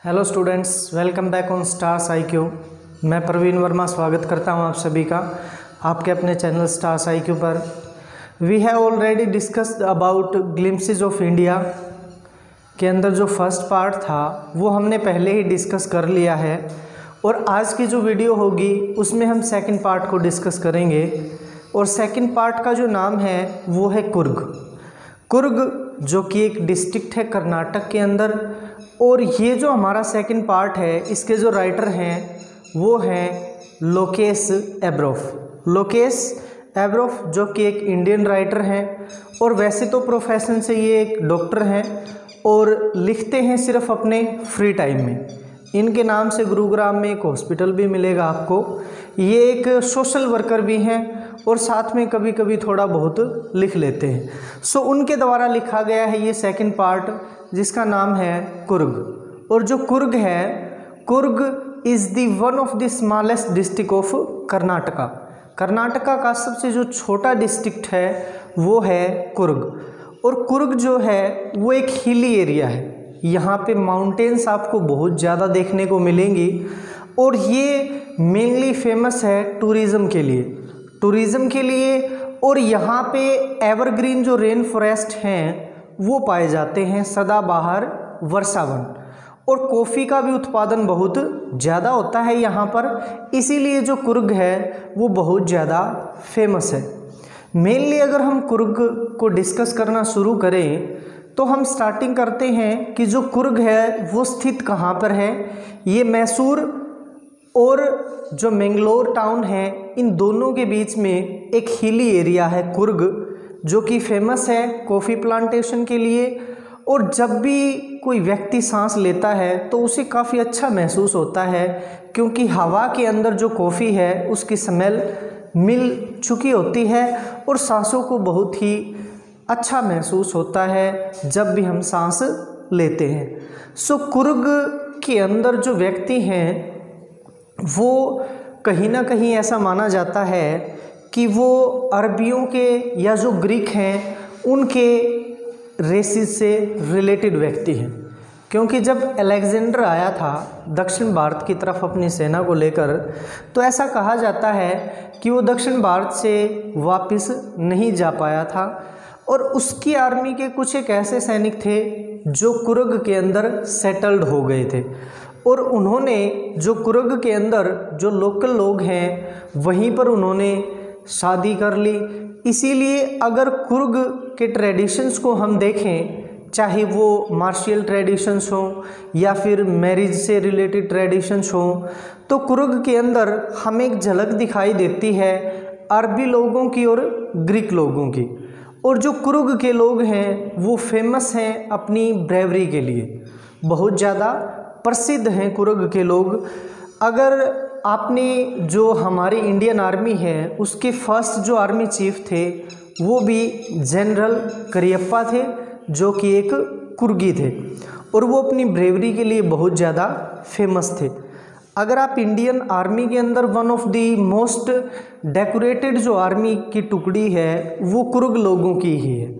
Hello students, welcome back on stars IQ। मैं प्रवीण वर्मा स्वागत करता हूं आप सभी का आपके अपने चैनल स्टार्स IQ पर। We have already discussed about glimpses of India के अंदर जो फर्स्ट पार्ट था वो हमने पहले ही डिस्कस कर लिया है और आज की जो वीडियो होगी उसमें हम सेकंड पार्ट को डिस्कस करेंगे। और सेकंड पार्ट का जो नाम है वो है कुर्ग। कुर्ग जो कि एक डिस्ट्रिक्ट है कर्नाटक के अंदर। और ये जो हमारा सेकंड पार्ट है इसके जो राइटर हैं वो हैं लोकेश एब्रोफ। लोकेश एब्रोफ जो कि एक इंडियन राइटर हैं और वैसे तो प्रोफेशन से ये एक डॉक्टर हैं और लिखते हैं सिर्फ अपने फ्री टाइम में। इनके नाम से गुरुग्राम में एक हॉस्पिटल भी मिलेगा आपको। ये एक सोशल वर्कर भी हैं और साथ में कभी कभी थोड़ा बहुत लिख लेते हैं। सो उनके द्वारा लिखा गया है ये सेकंड पार्ट जिसका नाम है कुर्ग। और जो कुर्ग है, Coorg is the one of the smallest district of Karnataka. Karnataka का सबसे जो छोटा डिस्ट्रिक्ट है वो है कुर्ग। और कुर्ग जो है वो एक हिली एरिया है। यहाँ पे माउंटेन्स आपको बहुत ज़्यादा देखने को मिलेंगी और ये मेनली फेमस है टूरिज़्म के लिए। और यहाँ पे एवरग्रीन जो रेन फॉरेस्ट हैं वो पाए जाते हैं, सदाबहार वर्षावन। और कॉफ़ी का भी उत्पादन बहुत ज़्यादा होता है यहाँ पर, इसीलिए जो कुर्ग है वो बहुत ज़्यादा फेमस है। मेनली अगर हम कुर्ग को डिस्कस करना शुरू करें तो हम स्टार्टिंग करते हैं कि जो कुर्ग है वो स्थित कहाँ पर है। ये मैसूर और जो मैंगलोर टाउन है इन दोनों के बीच में एक हिली एरिया है कुर्ग, जो कि फेमस है कॉफ़ी प्लांटेशन के लिए। और जब भी कोई व्यक्ति सांस लेता है तो उसे काफ़ी अच्छा महसूस होता है क्योंकि हवा के अंदर जो कॉफ़ी है उसकी स्मेल मिल चुकी होती है और सांसों को बहुत ही अच्छा महसूस होता है जब भी हम सांस लेते हैं। सो कुर्ग के अंदर जो व्यक्ति हैं वो कहीं ना कहीं ऐसा माना जाता है कि वो अरबियों के या जो ग्रीक हैं उनके रेसिस से रिलेटेड व्यक्ति हैं। क्योंकि जब अलेक्जेंडर आया था दक्षिण भारत की तरफ अपनी सेना को लेकर तो ऐसा कहा जाता है कि वो दक्षिण भारत से वापस नहीं जा पाया था और उसकी आर्मी के कुछ एक ऐसे सैनिक थे जो कुर्ग के अंदर सेटल्ड हो गए थे। और उन्होंने जो कुर्ग के अंदर जो लोकल लोग हैं वहीं पर उन्होंने शादी कर ली। इसीलिए अगर कुर्ग के ट्रेडिशंस को हम देखें, चाहे वो मार्शियल ट्रेडिशंस हों या फिर मैरिज से रिलेटेड ट्रेडिशंस हों, तो कुर्ग के अंदर हमें एक झलक दिखाई देती है अरबी लोगों की और ग्रीक लोगों की। और जो कुर्ग के लोग हैं वो फेमस हैं अपनी ब्रेवरी के लिए, बहुत ज़्यादा प्रसिद्ध हैं कुर्ग के लोग। अगर आपने जो हमारी इंडियन आर्मी है उसके फर्स्ट जो आर्मी चीफ थे वो भी जनरल करियप्पा थे जो कि एक कुर्गी थे और वो अपनी ब्रेवरी के लिए बहुत ज़्यादा फेमस थे। अगर आप इंडियन आर्मी के अंदर one of the most decorated जो आर्मी की टुकड़ी है वो कुर्ग लोगों की ही है।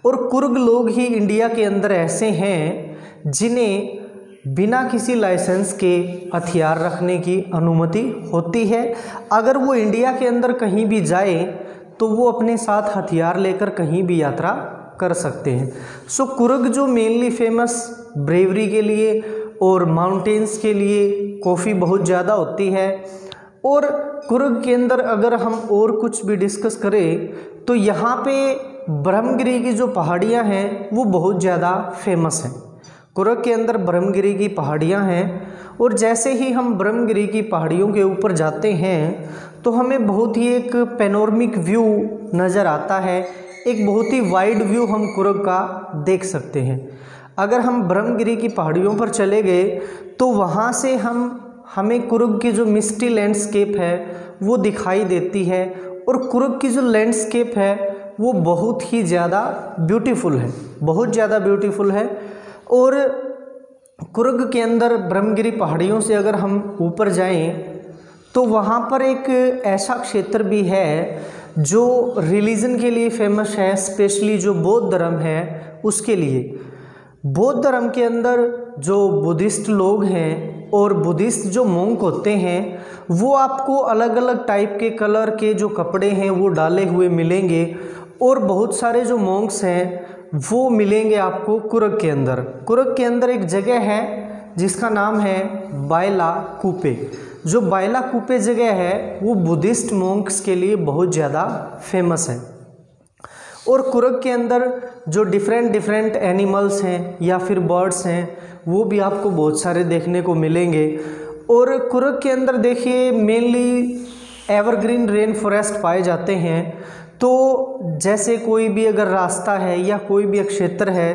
और कुर्ग लोग ही इंडिया के अंदर ऐसे हैं जिन्हें बिना किसी लाइसेंस के हथियार रखने की अनुमति होती है। अगर वो इंडिया के अंदर कहीं भी जाए तो वो अपने साथ हथियार लेकर कहीं भी यात्रा कर सकते हैं। सो कुर्ग जो मेनली फेमस ब्रेवरी के लिए और माउंटेन्स के लिए, कॉफ़ी बहुत ज़्यादा होती है। और कुर्ग के अंदर अगर हम और कुछ भी डिस्कस करें तो यहाँ पे ब्रह्मगिरी की जो पहाड़ियाँ हैं वो बहुत ज़्यादा फेमस हैं। कुर्ग के अंदर ब्रह्मगिरी की पहाड़ियाँ हैं और जैसे ही हम ब्रह्मगिरी की पहाड़ियों के ऊपर जाते हैं तो हमें बहुत ही एक पैनोरमिक व्यू नज़र आता है। एक बहुत ही वाइड व्यू हम कुर्ग का देख सकते हैं। अगर हम ब्रह्मगिरी की पहाड़ियों पर चले गए तो वहाँ से हमें कुर्ग की जो मिस्टी लैंडस्केप है वो दिखाई देती है। और कुर्ग की जो लैंडस्केप है वो बहुत ही ज़्यादा ब्यूटीफुल है, बहुत ज़्यादा ब्यूटीफुल है। और कुर्ग के अंदर ब्रह्मगिरी पहाड़ियों से अगर हम ऊपर जाएं तो वहाँ पर एक ऐसा क्षेत्र भी है जो रिलीजन के लिए फेमस है, स्पेशली जो बौद्ध धर्म है उसके लिए। बौद्ध धर्म के अंदर जो बुद्धिस्ट लोग हैं और बुद्धिस्ट जो मोंक होते हैं वो आपको अलग अलग टाइप के कलर के जो कपड़े हैं वो डाले हुए मिलेंगे, और बहुत सारे जो मोंक्स हैं वो मिलेंगे आपको कुर्ग के अंदर। कुर्ग के अंदर एक जगह है जिसका नाम है बायला कूपे। जो बायला कूपे जगह है वो बुद्धिस्ट मोंक्स के लिए बहुत ज़्यादा फेमस है। और कुर्ग के अंदर जो डिफरेंट एनिमल्स हैं या फिर बर्ड्स हैं वो भी आपको बहुत सारे देखने को मिलेंगे। और कुर्ग के अंदर देखिए मेनली एवरग्रीन रेन फॉरेस्ट पाए जाते हैं। तो जैसे कोई भी अगर रास्ता है या कोई भी क्षेत्र है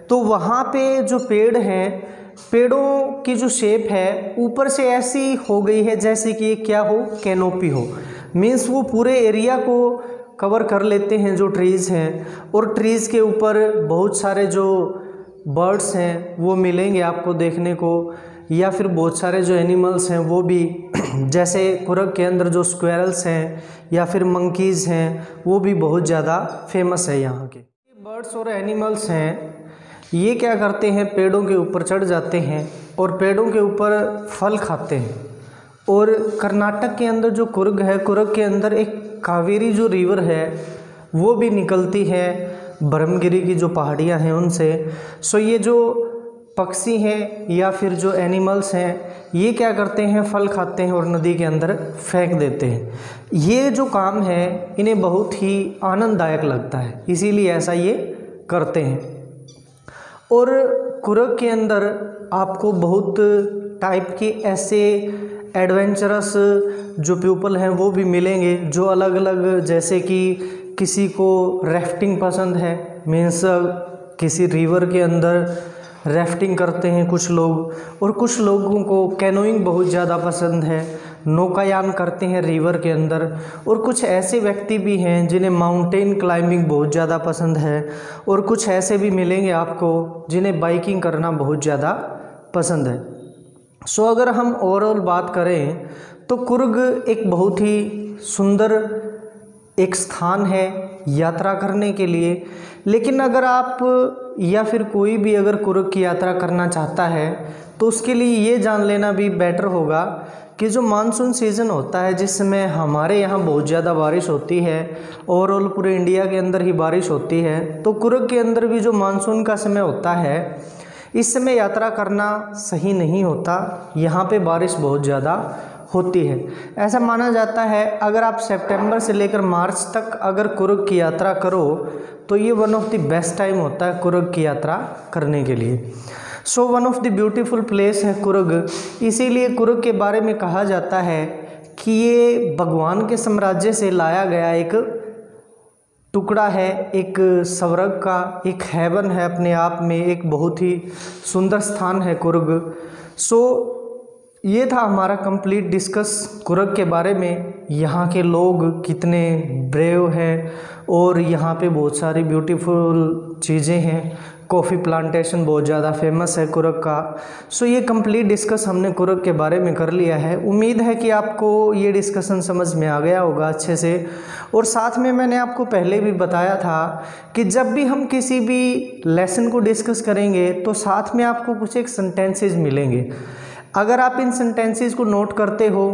तो वहाँ पे जो पेड़ हैं, पेड़ों की जो शेप है ऊपर से ऐसी हो गई है जैसे कि क्या हो, कैनोपी हो। मीन्स वो पूरे एरिया को कवर कर लेते हैं जो ट्रीज़ हैं, और ट्रीज़ के ऊपर बहुत सारे जो बर्ड्स हैं वो मिलेंगे आपको देखने को, या फिर बहुत सारे जो एनिमल्स हैं वो भी जैसे कुर्ग के अंदर जो स्क्वेरल्स हैं या फिर मंकीज़ हैं वो भी बहुत ज़्यादा फेमस है यहाँ के। बर्ड्स और एनिमल्स हैं ये क्या करते हैं, पेड़ों के ऊपर चढ़ जाते हैं और पेड़ों के ऊपर फल खाते हैं। और कर्नाटक के अंदर जो कुर्ग है, कुर्ग के अंदर एक कावेरी जो रिवर है वो भी निकलती है ब्रह्मगिरी की जो पहाड़ियाँ हैं उनसे। सो ये जो पक्षी हैं या फिर जो एनिमल्स हैं ये क्या करते हैं, फल खाते हैं और नदी के अंदर फेंक देते हैं। ये जो काम है इन्हें बहुत ही आनंददायक लगता है, इसीलिए ऐसा ये करते हैं। और कुर्ग के अंदर आपको बहुत टाइप के ऐसे एडवेंचरस जो पीपल हैं वो भी मिलेंगे जो अलग अलग, जैसे कि किसी को राफ्टिंग पसंद है, मीन्स किसी रिवर के अंदर राफ्टिंग करते हैं कुछ लोग, और कुछ लोगों को कैनोइंग बहुत ज़्यादा पसंद है, नौकायान करते हैं रिवर के अंदर। और कुछ ऐसे व्यक्ति भी हैं जिन्हें माउंटेन क्लाइंबिंग बहुत ज़्यादा पसंद है, और कुछ ऐसे भी मिलेंगे आपको जिन्हें बाइकिंग करना बहुत ज़्यादा पसंद है। सो अगर हम ओवरऑल बात करें तो कुर्ग एक बहुत ही सुंदर एक स्थान है यात्रा करने के लिए। लेकिन अगर आप या फिर कोई भी अगर कुर्ग की यात्रा करना चाहता है तो उसके लिए ये जान लेना भी बेटर होगा कि जो मानसून सीज़न होता है जिस समय हमारे यहाँ बहुत ज़्यादा बारिश होती है, ओवरऑल पूरे इंडिया के अंदर ही बारिश होती है, तो कुर्ग के अंदर भी जो मानसून का समय होता है इस समय यात्रा करना सही नहीं होता। यहाँ पे बारिश बहुत ज़्यादा होती है। ऐसा माना जाता है अगर आप सितंबर से लेकर मार्च तक अगर कुर्ग की यात्रा करो तो ये one of the best time होता है कुर्ग की यात्रा करने के लिए। So one of the beautiful place है कुर्ग। इसीलिए कुर्ग के बारे में कहा जाता है कि ये भगवान के साम्राज्य से लाया गया एक टुकड़ा है, एक स्वर्ग का, एक हेवन है अपने आप में, एक बहुत ही सुंदर स्थान है कुर्ग। सो ये था हमारा कंप्लीट डिस्कस कुर्ग के बारे में। यहाँ के लोग कितने ब्रेव हैं और यहाँ पे बहुत सारी ब्यूटीफुल चीज़ें हैं। कॉफ़ी प्लांटेशन बहुत ज़्यादा फेमस है कुर्ग का। सो ये कंप्लीट डिस्कस हमने कुर्ग के बारे में कर लिया है। उम्मीद है कि आपको ये डिस्कशन समझ में आ गया होगा अच्छे से। और साथ में मैंने आपको पहले भी बताया था कि जब भी हम किसी भी लेसन को डिस्कस करेंगे तो साथ में आपको कुछ एक सेंटेंसेस मिलेंगे। अगर आप इन सेंटेंसेस को नोट करते हो,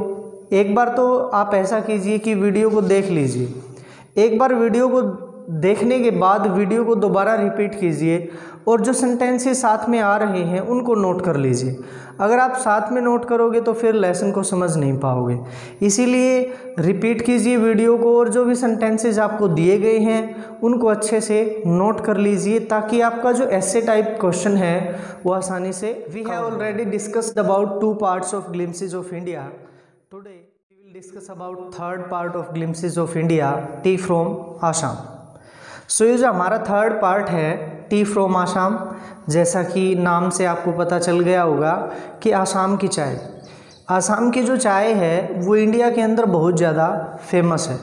एक बार तो आप ऐसा कीजिए कि वीडियो को देख लीजिए, एक बार वीडियो को देखने के बाद वीडियो को दोबारा रिपीट कीजिए और जो सेंटेंसेस साथ में आ रहे हैं उनको नोट कर लीजिए। अगर आप साथ में नोट करोगे तो फिर लेसन को समझ नहीं पाओगे, इसीलिए रिपीट कीजिए वीडियो को और जो भी सेंटेंसेस आपको दिए गए हैं उनको अच्छे से नोट कर लीजिए ताकि आपका जो ऐसे टाइप क्वेश्चन है वो आसानी से। We have already discussed about 2 parts of Glimpses of India. Today we will discuss about 3rd part of Glimpses of India, tea from Assam. So ये जो हमारा 3rd part है टी फ्रॉम आसाम, जैसा कि नाम से आपको पता चल गया होगा कि आसाम की चाय, आसाम की जो चाय है वो इंडिया के अंदर बहुत ज़्यादा फेमस है।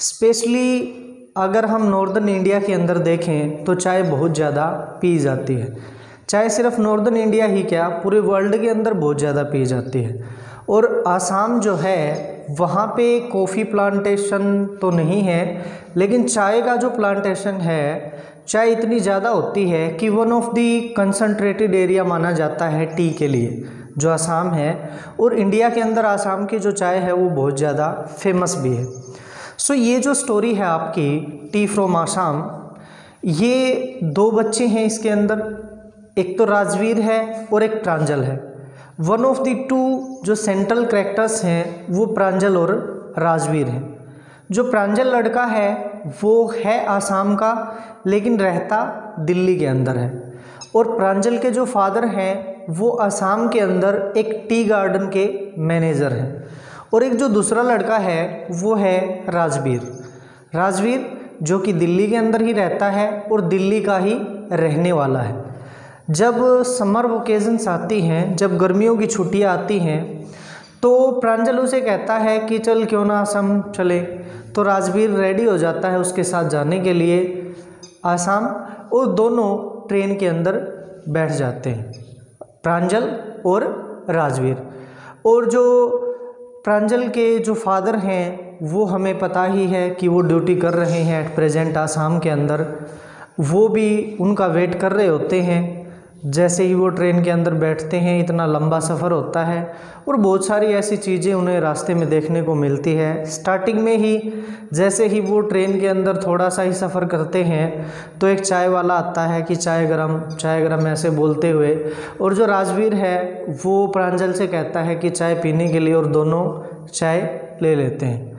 स्पेशली अगर हम नॉर्दर्न इंडिया के अंदर देखें तो चाय बहुत ज़्यादा पी जाती है। चाय सिर्फ नॉर्दर्न इंडिया ही क्या, पूरे वर्ल्ड के अंदर बहुत ज़्यादा पी जाती है। और आसाम जो है वहाँ पे कॉफ़ी प्लांटेशन तो नहीं है, लेकिन चाय का जो प्लांटेशन है, चाय इतनी ज़्यादा होती है कि one of the concentrated area माना जाता है टी के लिए, जो असम है। और इंडिया के अंदर असम की जो चाय है वो बहुत ज़्यादा फेमस भी है। सो ये जो स्टोरी है आपकी टी फ्रॉम आसाम, ये दो बच्चे हैं इसके अंदर, एक तो राजवीर है और एक प्रांजल है। वन ऑफ द टू जो सेंट्रल कैरेक्टर्स हैं वो प्रांजल और राजवीर हैं। जो प्रांजल लड़का है वो है आसाम का, लेकिन रहता दिल्ली के अंदर है। और प्रांजल के जो फादर हैं वो आसाम के अंदर एक टी गार्डन के मैनेजर हैं। और एक जो दूसरा लड़का है वो है राजवीर जो कि दिल्ली के अंदर ही रहता है और दिल्ली का ही रहने वाला है। जब समर वेकेशंस आती हैं, जब गर्मियों की छुट्टियां आती हैं, तो प्रांजल उसे कहता है कि चल क्यों ना असम चले। तो राजवीर रेडी हो जाता है उसके साथ जाने के लिए आसाम, और दोनों ट्रेन के अंदर बैठ जाते हैं, प्रांजल और राजवीर। और जो प्रांजल के जो फादर हैं वो हमें पता ही है कि वो ड्यूटी कर रहे हैं एट प्रेजेंट आसाम के अंदर। वो भी उनका वेट कर रहे होते हैं। जैसे ही वो ट्रेन के अंदर बैठते हैं, इतना लंबा सफ़र होता है और बहुत सारी ऐसी चीज़ें उन्हें रास्ते में देखने को मिलती है। स्टार्टिंग में ही जैसे ही वो ट्रेन के अंदर थोड़ा सा ही सफ़र करते हैं तो एक चाय वाला आता है कि चाय गरम ऐसे बोलते हुए, और जो राजवीर है वो प्रांजल से कहता है कि चाय पीने के लिए, और दोनों चाय ले लेते हैं।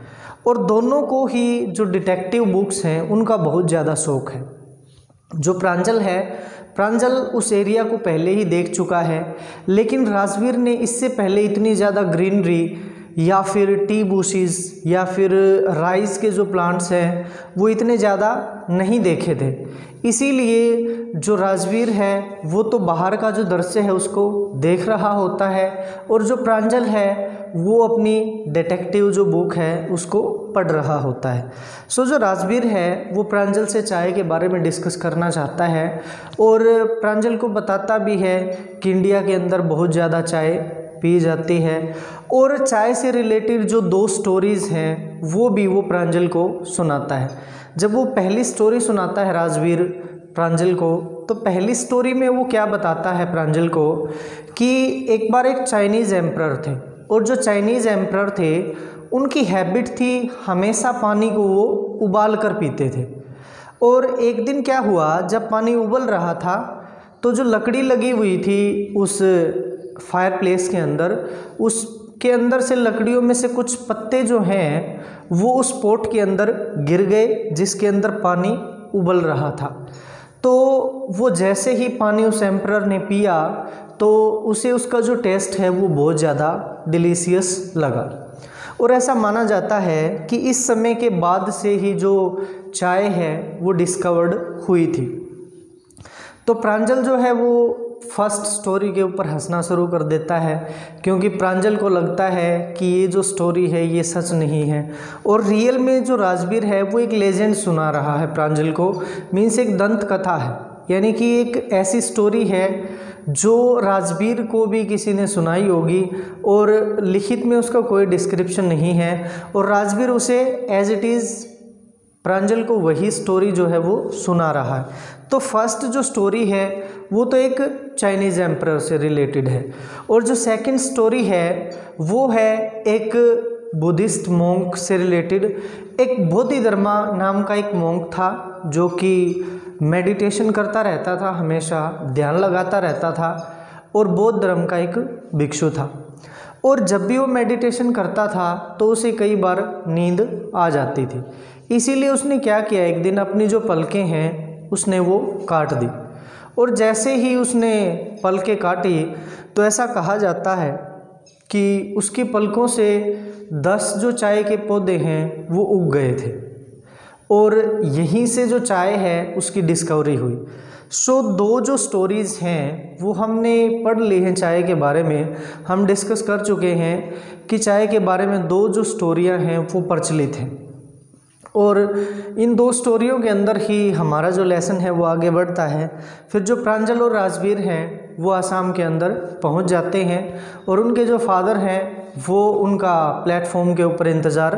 और दोनों को ही जो डिटेक्टिव बुक्स हैं उनका बहुत ज़्यादा शौक़ है। जो प्रांजल उस एरिया को पहले ही देख चुका है, लेकिन राजवीर ने इससे पहले इतनी ज़्यादा ग्रीनरी या फिर टी बुशेस या फिर राइस के जो प्लांट्स हैं वो इतने ज़्यादा नहीं देखे थे। इसीलिए जो राजवीर है वो तो बाहर का जो दृश्य है उसको देख रहा होता है, और जो प्रांजल है वो अपनी डिटेक्टिव जो बुक है उसको पढ़ रहा होता है। सो जो राजवीर है वो प्रांजल से चाय के बारे में डिस्कस करना चाहता है, और प्रांजल को बताता भी है कि इंडिया के अंदर बहुत ज़्यादा चाय पी जाती है। और चाय से रिलेटेड जो 2 स्टोरीज़ हैं वो भी वो प्रांजल को सुनाता है। जब वो पहली स्टोरी सुनाता है राजवीर प्रांजल को, तो पहली स्टोरी में वो क्या बताता है प्रांजल को कि एक बार एक चाइनीज़ एम्परर थे, और जो चाइनीज़ एम्परर थे उनकी हैबिट थी हमेशा पानी को वो उबाल कर पीते थे। और एक दिन क्या हुआ, जब पानी उबल रहा था तो जो लकड़ी लगी हुई थी उस फायर प्लेस के अंदर, उसके अंदर से लकड़ियों में से कुछ पत्ते जो हैं वो उस पोट के अंदर गिर गए जिसके अंदर पानी उबल रहा था। तो वो जैसे ही पानी उस एम्परर ने पिया तो उसे उसका जो टेस्ट है वो बहुत ज़्यादा डिलीशियस लगा। और ऐसा माना जाता है कि इस समय के बाद से ही जो चाय है वो डिस्कवर्ड हुई थी। तो प्रांजल जो है वो फर्स्ट स्टोरी के ऊपर हंसना शुरू कर देता है, क्योंकि प्रांजल को लगता है कि ये जो स्टोरी है ये सच नहीं है। और रियल में जो राजवीर है वो एक लेजेंड सुना रहा है प्रांजल को, मीन्स एक दंत कथा है, यानी कि एक ऐसी स्टोरी है जो राजवीर को भी किसी ने सुनाई होगी और लिखित में उसका कोई डिस्क्रिप्शन नहीं है, और राजवीर उसे एज इट इज़ प्रांजल को वही स्टोरी जो है वो सुना रहा है। तो फर्स्ट जो स्टोरी है वो तो एक चाइनीज़ एम्परर से रिलेटेड है, और जो सेकंड स्टोरी है वो है एक बुद्धिस्ट मोंक से रिलेटेड। एक बोधिधर्मा नाम का एक मोंक था जो कि मेडिटेशन करता रहता था, हमेशा ध्यान लगाता रहता था, और बौद्ध धर्म का एक भिक्षु था। और जब भी वो मेडिटेशन करता था तो उसे कई बार नींद आ जाती थी। इसीलिए उसने क्या किया, एक दिन अपनी जो पलकें हैं उसने वो काट दी, और जैसे ही उसने पलकें काटी तो ऐसा कहा जाता है कि उसकी पलकों से 10 जो चाय के पौधे हैं वो उग गए थे, और यहीं से जो चाय है उसकी डिस्कवरी हुई। सो 2 जो स्टोरीज़ हैं वो हमने पढ़ ली हैं चाय के बारे में, हम डिस्कस कर चुके हैं कि चाय के बारे में 2 जो स्टोरियां हैं वो प्रचलित हैं, और इन 2 स्टोरियों के अंदर ही हमारा जो लेसन है वो आगे बढ़ता है। फिर जो प्रांजल और राजवीर हैं वो आसाम के अंदर पहुंच जाते हैं और उनके जो फादर हैं वो उनका प्लेटफॉर्म के ऊपर इंतज़ार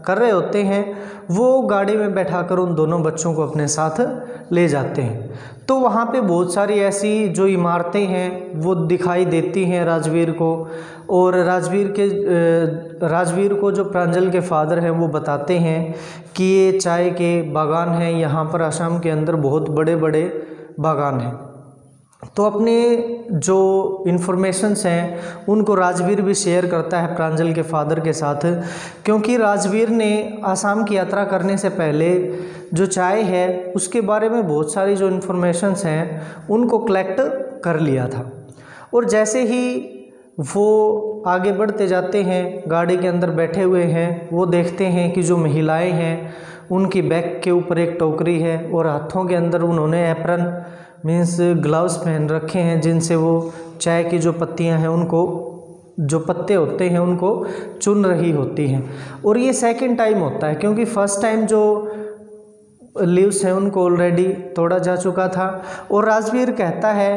कर रहे होते हैं। वो गाड़ी में बैठाकर उन दोनों बच्चों को अपने साथ ले जाते हैं। तो वहाँ पे बहुत सारी ऐसी जो इमारतें हैं वो दिखाई देती हैं राजवीर को, और राजवीर को जो प्रांजल के फादर हैं वो बताते हैं कि ये चाय के बागान हैं, यहाँ पर असम के अंदर बहुत बड़े बड़े बागान हैं। तो अपने जो इन्फॉर्मेशंस हैं उनको राजवीर भी शेयर करता है प्रांजल के फादर के साथ, क्योंकि राजवीर ने आसाम की यात्रा करने से पहले जो चाय है उसके बारे में बहुत सारी जो इन्फॉर्मेशंस हैं उनको कलेक्ट कर लिया था। और जैसे ही वो आगे बढ़ते जाते हैं, गाड़ी के अंदर बैठे हुए हैं, वो देखते हैं कि जो महिलाएं हैं उनकी बैक के ऊपर एक टोकरी है और हाथों के अंदर उन्होंने एप्रन मीन्स ग्लव्स पहन रखे हैं, जिनसे वो चाय की जो पत्तियां हैं उनको, जो पत्ते होते हैं उनको चुन रही होती हैं। और ये सेकंड टाइम होता है, क्योंकि फर्स्ट टाइम जो लीव्स हैं उनको ऑलरेडी तोड़ा जा चुका था। और राजवीर कहता है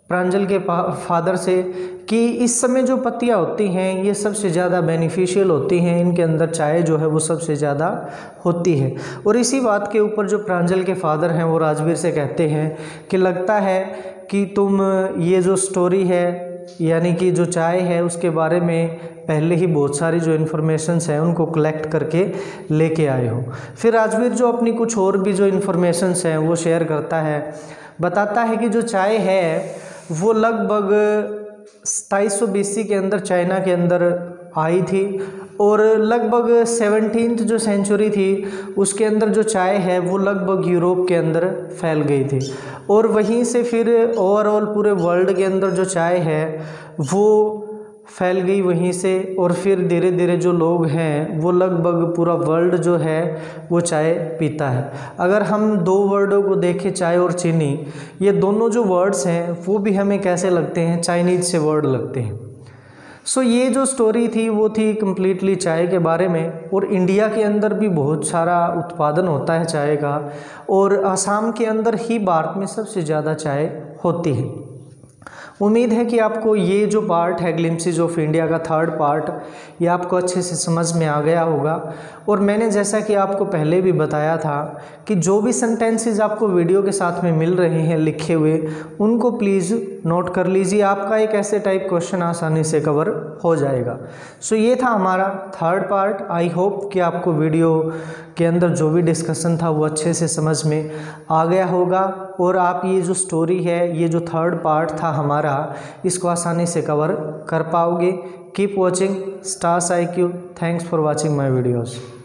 प्रांजल के फादर से कि इस समय जो पत्तियां होती हैं ये सबसे ज़्यादा बेनिफिशियल होती हैं, इनके अंदर चाय जो है वो सबसे ज़्यादा होती है। और इसी बात के ऊपर जो प्रांजल के फादर हैं वो राजवीर से कहते हैं कि लगता है कि तुम ये जो स्टोरी है यानी कि जो चाय है उसके बारे में पहले ही बहुत सारी जो इन्फॉर्मेशंस हैं उनको कलेक्ट करके लेके आए हो। फिर राजवीर जो अपनी कुछ और भी जो इन्फॉर्मेशंस हैं वो शेयर करता है, बताता है कि जो चाय है वो लगभग 2700 BC के अंदर चाइना के अंदर आई थी, और लगभग 17th जो सेंचुरी थी उसके अंदर जो चाय है वो लगभग यूरोप के अंदर फैल गई थी। और वहीं से फिर ओवरऑल पूरे वर्ल्ड के अंदर जो चाय है वो फैल गई वहीं से, और फिर धीरे धीरे जो लोग हैं वो लगभग पूरा वर्ल्ड जो है वो चाय पीता है। अगर हम दो वर्डों को देखें, चाय और चीनी, ये दोनों जो वर्ड्स हैं वो भी हमें कैसे लगते हैं, चाइनीज से वर्ड लगते हैं। सो ये जो स्टोरी थी वो थी कम्प्लीटली चाय के बारे में। और इंडिया के अंदर भी बहुत सारा उत्पादन होता है चाय का, और आसाम के अंदर ही भारत में सबसे ज़्यादा चाय होती है। उम्मीद है कि आपको ये जो पार्ट है ग्लिम्पसेस ऑफ इंडिया का थर्ड पार्ट, ये आपको अच्छे से समझ में आ गया होगा। और मैंने जैसा कि आपको पहले भी बताया था कि जो भी सेंटेंसेस आपको वीडियो के साथ में मिल रहे हैं लिखे हुए, उनको प्लीज़ नोट कर लीजिए, आपका एक ऐसे टाइप क्वेश्चन आसानी से कवर हो जाएगा। सो ये था हमारा थर्ड पार्ट। आई होप कि आपको वीडियो के अंदर जो भी डिस्कशन था वो अच्छे से समझ में आ गया होगा, और आप ये जो स्टोरी है, ये जो थर्ड पार्ट था हमारा, इसको आसानी से कवर कर पाओगे। Keep watching stars IQ। Thanks for watching my videos.